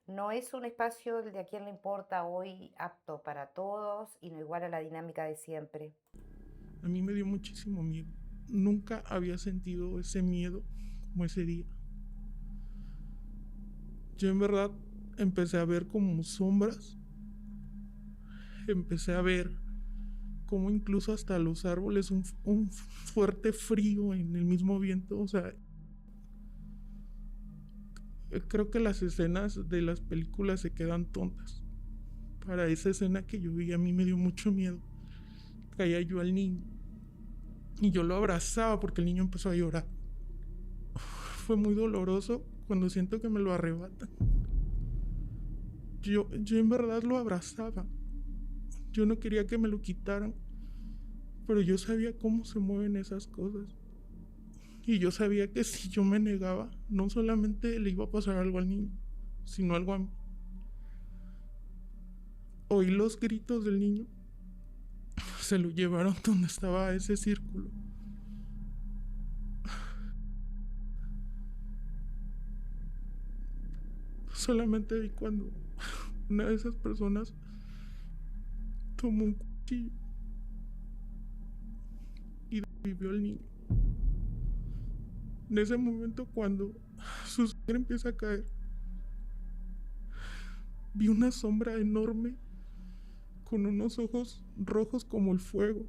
No es un espacio el de A Quién le importa hoy apto para todos y no igual a la dinámica de siempre. A mí me dio muchísimo miedo. Nunca había sentido ese miedo como ese día. Yo en verdad empecé a ver como sombras. Empecé a ver como incluso hasta los árboles, un fuerte frío en el mismo viento. O sea, creo que las escenas de las películas se quedan tontas. Para esa escena que yo vi, a mí me dio mucho miedo. Caía yo al niño y yo lo abrazaba porque el niño empezó a llorar. Fue muy doloroso cuando siento que me lo arrebatan. Yo en verdad lo abrazaba. Yo no quería que me lo quitaran, pero yo sabía cómo se mueven esas cosas. Y yo sabía que si yo me negaba, no solamente le iba a pasar algo al niño, sino algo a mí. Oí los gritos del niño. Se lo llevaron donde estaba ese círculo. Solamente vi cuando una de esas personas tomó un cuchillo y vivió al niño. En ese momento, cuando su sangre empieza a caer, vi una sombra enorme con unos ojos rojos como el fuego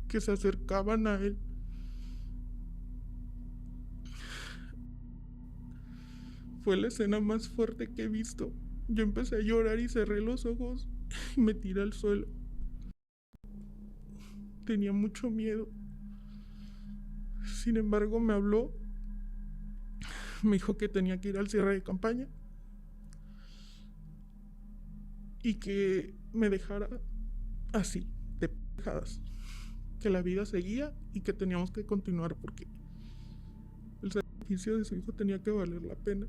que se acercaban a él. Fue la escena más fuerte que he visto. Yo empecé a llorar y cerré los ojos y me tiré al suelo. Tenía mucho miedo. Sin embargo, me habló. Me dijo que tenía que ir al cierre de campaña y que me dejara así, de pendejadas. Que la vida seguía y que teníamos que continuar porque el sacrificio de su hijo tenía que valer la pena.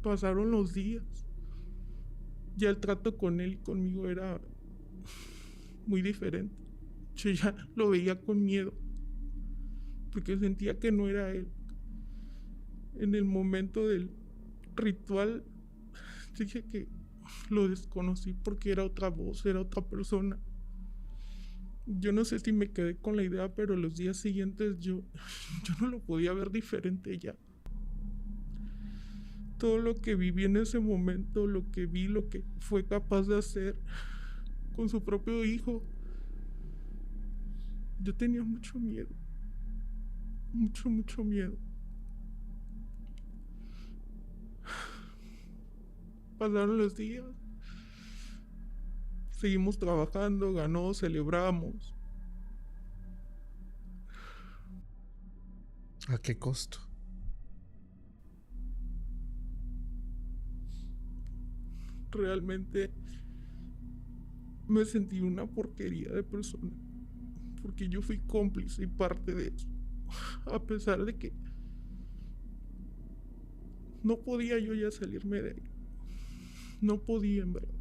Pasaron los días. Ya el trato con él y conmigo era muy diferente. Yo ya lo veía con miedo porque sentía que no era él. En el momento del ritual dije que lo desconocí porque era otra voz, era otra persona. Yo no sé si me quedé con la idea, pero los días siguientes yo no lo podía ver diferente ya. Todo lo que viví en ese momento, lo que vi, lo que fue capaz de hacer con su propio hijo, yo tenía mucho miedo. Mucho miedo. Pasaron los días. Seguimos trabajando, ganó, celebramos. ¿A qué costo? Realmente me sentí una porquería de persona, porque yo fui cómplice y parte de eso, a pesar de que no podía yo ya salirme de ahí. No podía, en verdad.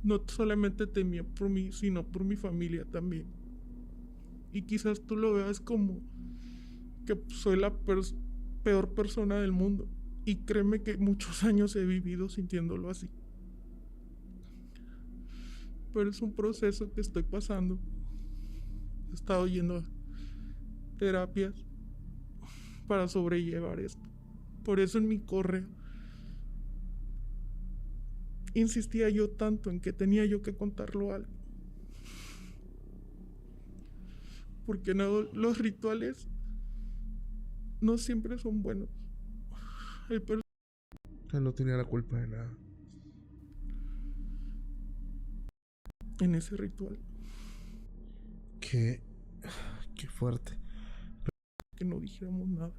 No solamente temía por mí, sino por mi familia también. Y quizás tú lo veas como que soy la peor persona del mundo. Y créeme que muchos años he vivido sintiéndolo así. Pero es un proceso que estoy pasando. He estado yendo a terapias para sobrellevar esto. Por eso en mi correo insistía yo tanto en que tenía yo que contarlo a alguien. Porque no, los rituales no siempre son buenos. Hay personas Él no tenía la culpa de nada. en ese ritual Qué fuerte. que no dijéramos nada.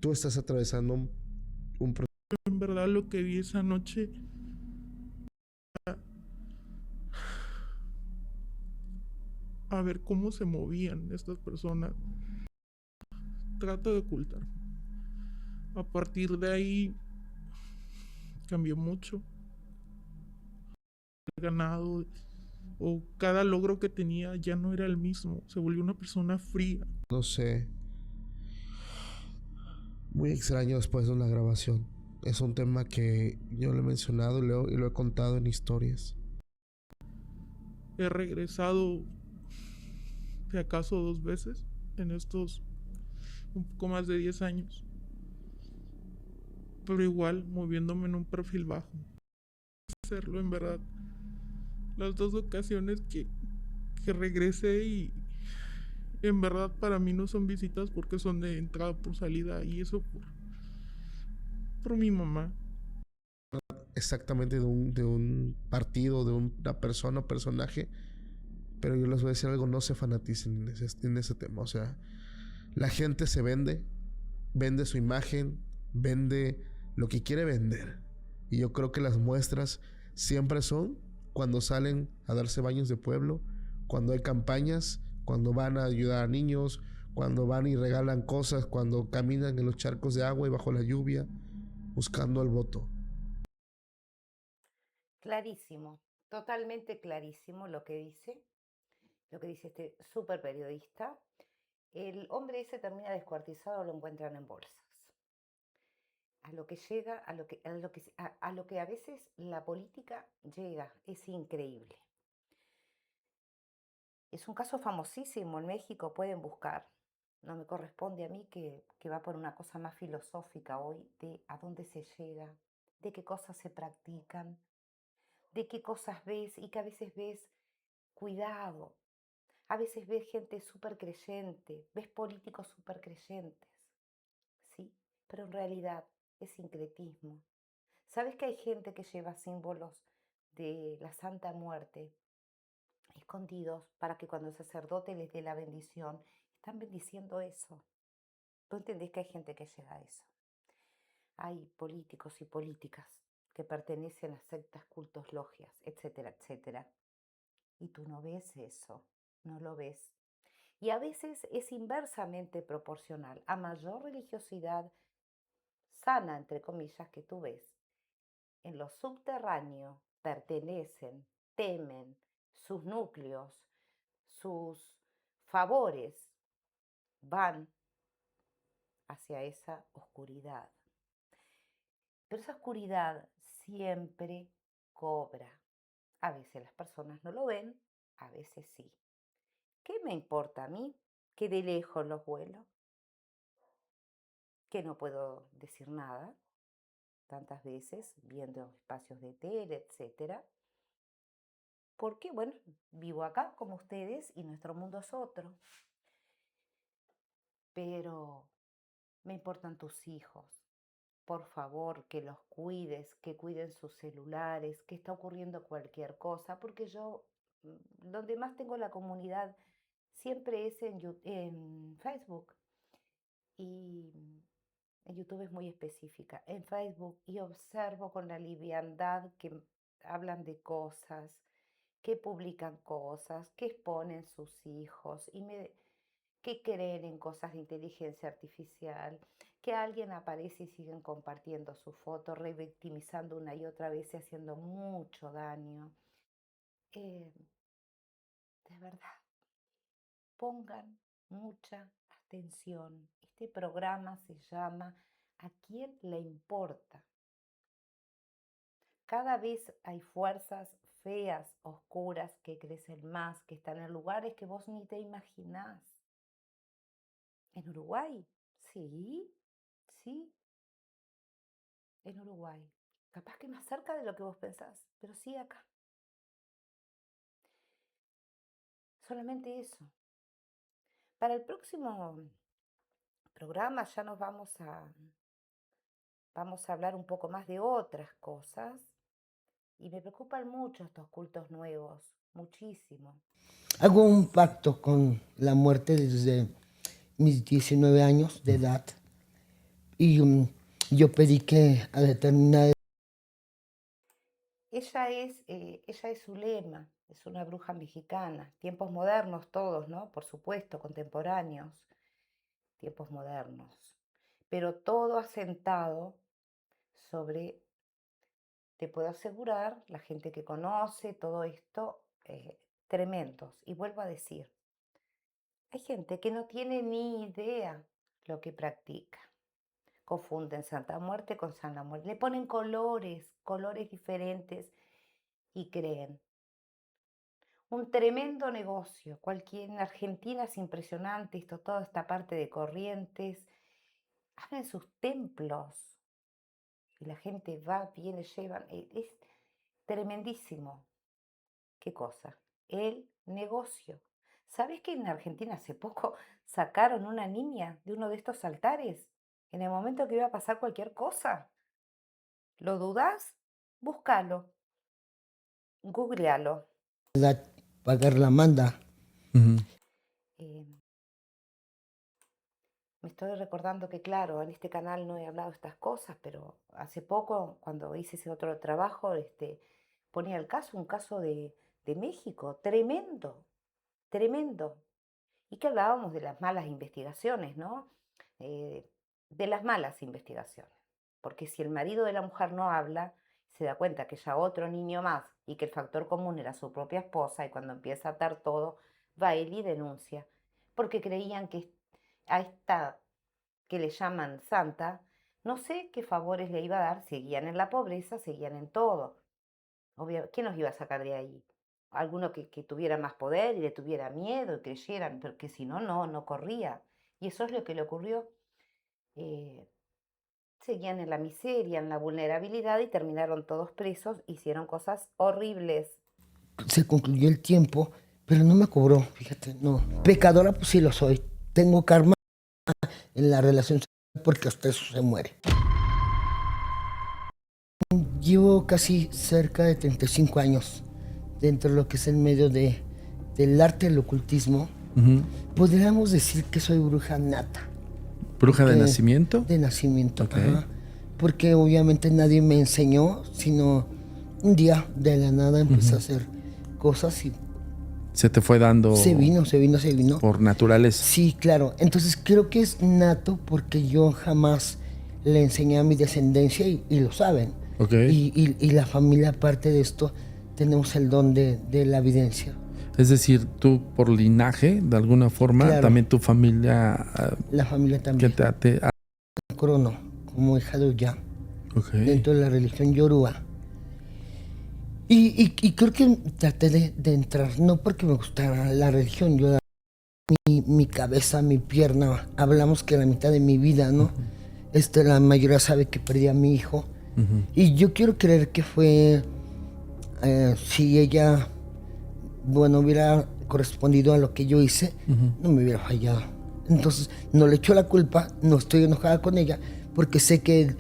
Tú estás atravesando un proceso. En verdad lo que vi esa noche a ver cómo se movían estas personas. Trato de ocultar. A partir de ahí cambió mucho. El ganado o cada logro que tenía ya no era el mismo. Se volvió una persona fría. No sé. Muy extraño después de una grabación. Es un tema que yo le he mencionado y lo he contado en historias. He regresado de acaso 2 veces en estos un poco más de 10 años. Pero igual moviéndome en un perfil bajo. Hacerlo en verdad. Las 2 ocasiones que regresé y en verdad para mí no son visitas porque son de entrada por salida y eso por mi mamá. Exactamente de un partido, de una persona o personaje. Pero yo les voy a decir algo, no se fanaticen en ese tema. O sea, la gente se vende su imagen, vende lo que quiere vender. Y yo creo que las muestras siempre son cuando salen a darse baños de pueblo, cuando hay campañas, cuando van a ayudar a niños, cuando van y regalan cosas, cuando caminan en los charcos de agua y bajo la lluvia, buscando el voto. Clarísimo, totalmente clarísimo lo que dice este súper periodista. El hombre ese termina descuartizado, lo encuentran en bolsas. A lo que llega, a lo que a veces la política llega, es increíble. Es un caso famosísimo en México, pueden buscar. No me corresponde a mí que va por una cosa más filosófica hoy, de a dónde se llega, de qué cosas se practican, de qué cosas ves y que a veces ves, cuidado, a veces ves gente súper creyente, ves políticos súper creyentes, ¿sí? Pero en realidad es sincretismo. ¿Sabes que hay gente que lleva símbolos de la Santa Muerte escondidos para que cuando el sacerdote les dé la bendición, están bendiciendo eso? ¿Tú entendés que hay gente que llega a eso? Hay políticos y políticas que pertenecen a sectas, cultos, logias, etcétera, etcétera. Y tú no ves eso, no lo ves. Y a veces es inversamente proporcional. A mayor religiosidad sana, entre comillas, que tú ves, en lo subterráneo pertenecen, temen, sus núcleos, sus favores van hacia esa oscuridad. Pero esa oscuridad siempre cobra. A veces las personas no lo ven, a veces sí. ¿Qué me importa a mí que de lejos los vuelo? Que no puedo decir nada tantas veces viendo espacios de tele, etcétera. Porque, bueno, vivo acá como ustedes y nuestro mundo es otro. Pero me importan tus hijos. Por favor, que los cuides, que cuiden sus celulares, que está ocurriendo cualquier cosa, porque yo, donde más tengo la comunidad siempre es en Facebook. Y en YouTube es muy específica. En Facebook y observo con la liviandad que hablan de cosas, que publican cosas, que exponen sus hijos que creen en cosas de inteligencia artificial, que alguien aparece y siguen compartiendo su foto, revictimizando una y otra vez y haciendo mucho daño. De verdad, pongan mucha atención. Este programa se llama ¿A quién le importa? Cada vez hay fuerzas feas, oscuras, que crecen más, que están en lugares que vos ni te imaginás. ¿En Uruguay? Sí, sí, en Uruguay. Capaz que más cerca de lo que vos pensás, pero sí acá. Solamente eso. Para el próximo programa ya vamos a hablar un poco más de otras cosas. Y me preocupan mucho estos cultos nuevos, muchísimo. Hago un pacto con la muerte desde mis 19 años de edad. Y yo pedí que a determinada... Ella es su lema, es una bruja mexicana. Tiempos modernos todos, ¿no? Por supuesto, contemporáneos. Tiempos modernos. Pero todo asentado sobre, te puedo asegurar, la gente que conoce todo esto, tremendos. Y vuelvo a decir, hay gente que no tiene ni idea lo que practica. Confunden Santa Muerte con San la Muerte. Le ponen colores diferentes y creen. Un tremendo negocio. En Argentina es impresionante toda esta parte de Corrientes. Abren sus templos y la gente va, viene, llevan. Es tremendísimo. ¿Qué cosa? El negocio. ¿Sabes que en Argentina hace poco sacaron una niña de uno de estos altares? En el momento que iba a pasar cualquier cosa. ¿Lo dudás? Búscalo. Googlealo. Pagar la manda. Eh, Me estoy recordando que, claro, en este canal no he hablado de estas cosas, pero hace poco, cuando hice ese otro trabajo, ponía el caso, un caso de México, tremendo, tremendo. Y que hablábamos de las malas investigaciones, ¿no? Eh, de las malas investigaciones. Porque si el marido de la mujer no habla, se da cuenta que ya otro niño más y que el factor común era su propia esposa, y cuando empieza a atar todo, va él y denuncia. Porque creían que a esta que le llaman santa, no sé qué favores le iba a dar, seguían en la pobreza, seguían en todo. ¿Quién nos iba a sacar de ahí? Alguno que tuviera más poder y le tuviera miedo y creyeran, pero que si no, no corría. Y eso es lo que le ocurrió. Eh, Seguían en la miseria, en la vulnerabilidad y terminaron todos presos, hicieron cosas horribles. Se concluyó el tiempo, pero no me cobró, fíjate, no. Pecadora, pues sí lo soy. Tengo karma en la relación sexual porque hasta eso se muere. Llevo casi cerca de 35 años dentro de lo que es el medio del arte del ocultismo. Podríamos decir que soy bruja nata. ¿Bruja de nacimiento? De nacimiento, Okay. ajá. Porque obviamente nadie me enseñó, sino un día de la nada empecé a hacer cosas y Se te fue dando... se vino. Por naturaleza. Sí, claro. Entonces creo que es nato porque yo jamás le enseñé a mi descendencia y lo saben. Okay. Y la familia, aparte de esto, tenemos el don de la evidencia. Es decir, tú por linaje, de alguna forma, Claro. también tu familia... La familia también. Crono, como hija de Oya, dentro de la religión yoruba. Y creo que traté de entrar, no porque me gustara la religión, yo mi cabeza, mi pierna, hablamos que la mitad de mi vida, ¿no? La mayoría sabe que perdí a mi hijo. Y yo quiero creer que fue, si ella, bueno, hubiera correspondido a lo que yo hice, no me hubiera fallado. Entonces, no le echo la culpa, no estoy enojada con ella, porque sé que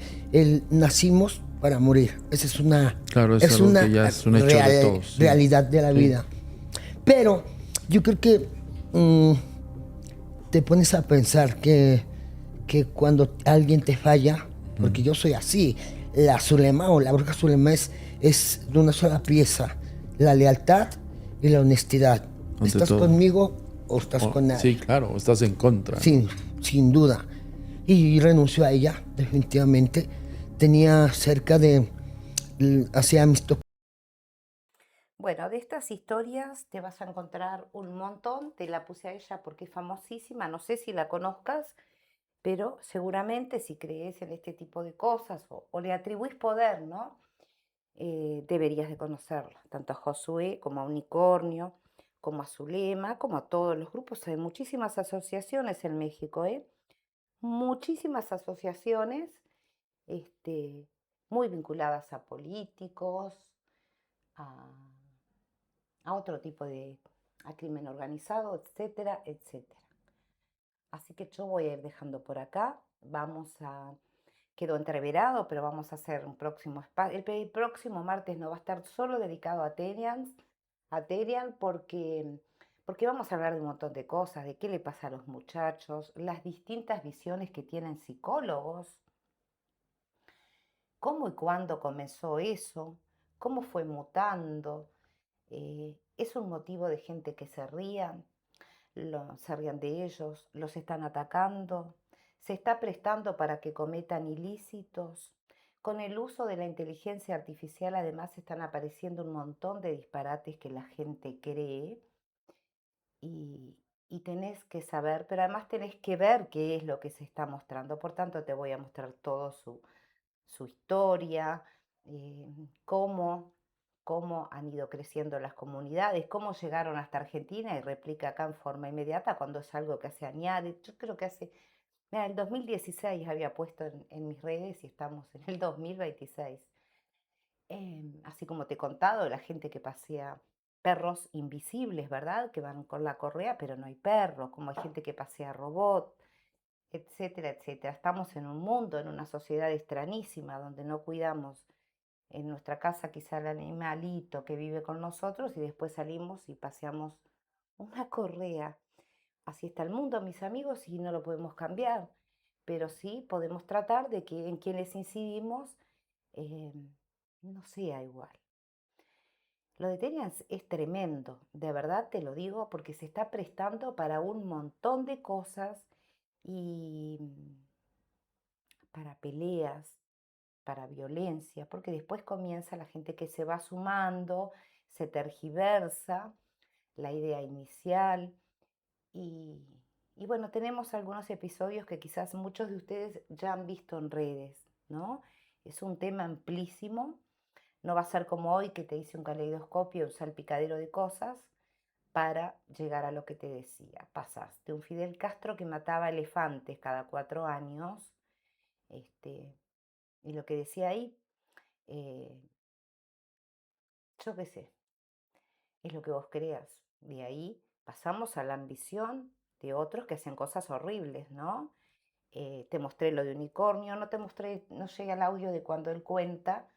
nacimos para morir. Esa es una, Claro, es algo que ya es un hecho de todos. Sí. Realidad de la vida. Pero yo creo que te pones a pensar que cuando alguien te falla, porque yo soy así, la Zulema o la bruja Zulema es de una sola pieza, la lealtad y la honestidad. Ante ¿Estás todo. conmigo o estás con nadie? Sí, claro, o estás en contra. Sin duda. Y renunció a ella, definitivamente. Tenía cerca de... hacía mis Bueno, de estas historias te vas a encontrar un montón. Te la puse a ella porque es famosísima. No sé si la conozcas, pero seguramente si crees en este tipo de cosas o le atribuís poder, ¿no? Deberías de conocerla, tanto a Josué como a Unicornio, como a Zulema, como a todos los grupos. Hay muchísimas asociaciones en México, muchísimas asociaciones muy vinculadas a políticos, a otro tipo a crimen organizado, etcétera, etcétera. Así que yo voy a ir dejando por acá. Quedó entreverado, pero vamos a hacer un próximo espacio. El próximo martes no va a estar solo dedicado a Terian, porque vamos a hablar de un montón de cosas, de qué le pasa a los muchachos, las distintas visiones que tienen psicólogos, cómo y cuándo comenzó eso, cómo fue mutando. Es un motivo de gente que se rían de ellos, los están atacando, se está prestando para que cometan ilícitos. Con el uso de la inteligencia artificial además están apareciendo un montón de disparates que la gente cree y tenés que saber, pero además tenés que ver qué es lo que se está mostrando. Por tanto, te voy a mostrar todo su historia, cómo han ido creciendo las comunidades, cómo llegaron hasta Argentina y replica acá en forma inmediata cuando es algo que se añade. Yo creo que mira, el 2016 había puesto en mis redes y estamos en el 2026. Así como te he contado, la gente que pasea perros invisibles, ¿verdad? Que van con la correa, pero no hay perros, como hay gente que pasea robot, etcétera, etcétera. Estamos en un mundo, en una sociedad extrañísima, donde no cuidamos en nuestra casa quizá el animalito que vive con nosotros y después salimos y paseamos una correa. así está el mundo, mis amigos, y no lo podemos cambiar, pero sí podemos tratar de que en quienes incidimos no sea igual. Lo de Tenian es tremendo, de verdad te lo digo, porque se está prestando para un montón de cosas y para peleas, para violencia, porque después comienza la gente que se va sumando, se tergiversa la idea inicial y, y bueno, tenemos algunos episodios que quizás muchos de ustedes ya han visto en redes, ¿no? Es un tema amplísimo, no va a ser como hoy que te hice un caleidoscopio, un salpicadero de cosas para llegar a lo que te decía. Pasas de un Fidel Castro que mataba elefantes cada 4 años, y lo que decía ahí, yo qué sé, es lo que vos creas. De ahí pasamos a la ambición de otros que hacen cosas horribles, ¿no? Te mostré lo de unicornio, no te mostré, no llega el audio de cuando él cuenta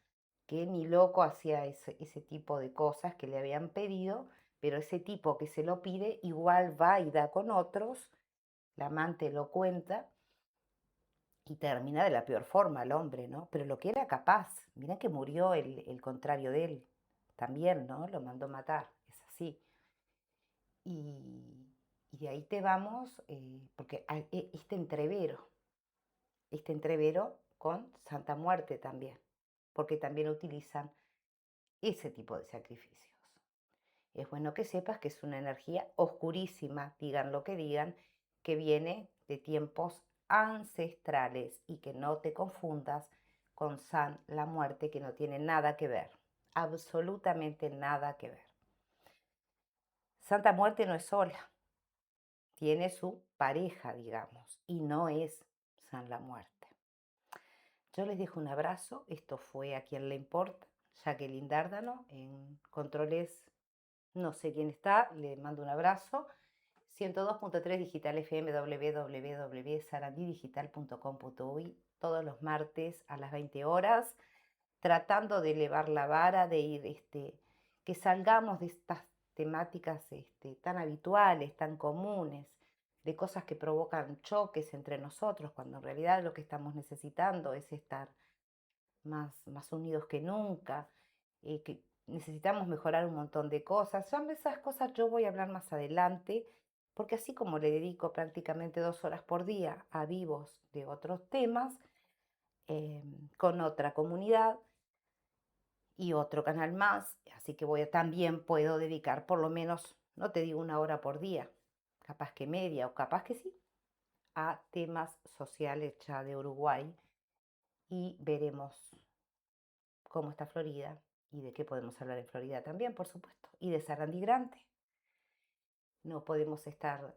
que ni loco hacía ese tipo de cosas que le habían pedido, pero ese tipo que se lo pide igual va y da con otros, la amante lo cuenta y termina de la peor forma el hombre, ¿no? Pero lo que era capaz, miren que murió el contrario de él, también, ¿no? Lo mandó matar, es así. Y de ahí te vamos, porque hay este entrevero con Santa Muerte también, porque también utilizan ese tipo de sacrificios. Es bueno que sepas que es una energía oscurísima, digan lo que digan, que viene de tiempos ancestrales y que no te confundas con San la Muerte, que no tiene nada que ver, absolutamente nada que ver. Santa Muerte no es sola, tiene su pareja, digamos, y no es San la Muerte. Yo les dejo un abrazo, esto fue A Quien Le Importa, Jacqueline Dárdano, en controles, no sé quién está, le mando un abrazo. 102.3 Digital FM, www.sarandidigital.com.uy, todos los martes a las 20 horas, tratando de elevar la vara, de ir, que salgamos de estas temáticas tan habituales, tan comunes, de cosas que provocan choques entre nosotros, cuando en realidad lo que estamos necesitando es estar más unidos que nunca, que necesitamos mejorar un montón de cosas. Ya esas cosas yo voy a hablar más adelante, porque así como le dedico prácticamente 2 horas por día a vivos de otros temas, con otra comunidad y otro canal más, así que también puedo dedicar por lo menos, no te digo 1 hora por día, capaz que media o capaz que sí, a temas sociales ya de Uruguay y veremos cómo está Florida y de qué podemos hablar en Florida también, por supuesto, y de Sarandí Grande. No podemos estar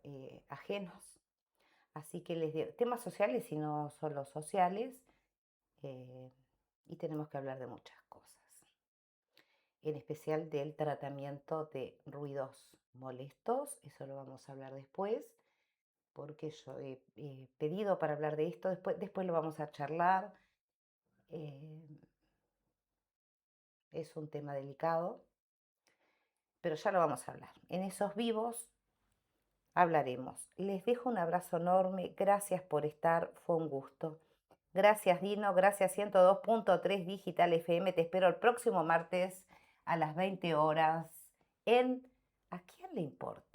ajenos. Así que les digo, temas sociales y no solo sociales, y tenemos que hablar de muchas cosas, en especial del tratamiento de ruidos molestos, eso lo vamos a hablar después, porque yo he pedido para hablar de esto, después lo vamos a charlar. Es un tema delicado, pero ya lo vamos a hablar. En esos vivos hablaremos. Les dejo un abrazo enorme, gracias por estar, fue un gusto. Gracias Dino, gracias 102.3 Digital FM, te espero el próximo martes a las 20 horas en ¿A quién le importa?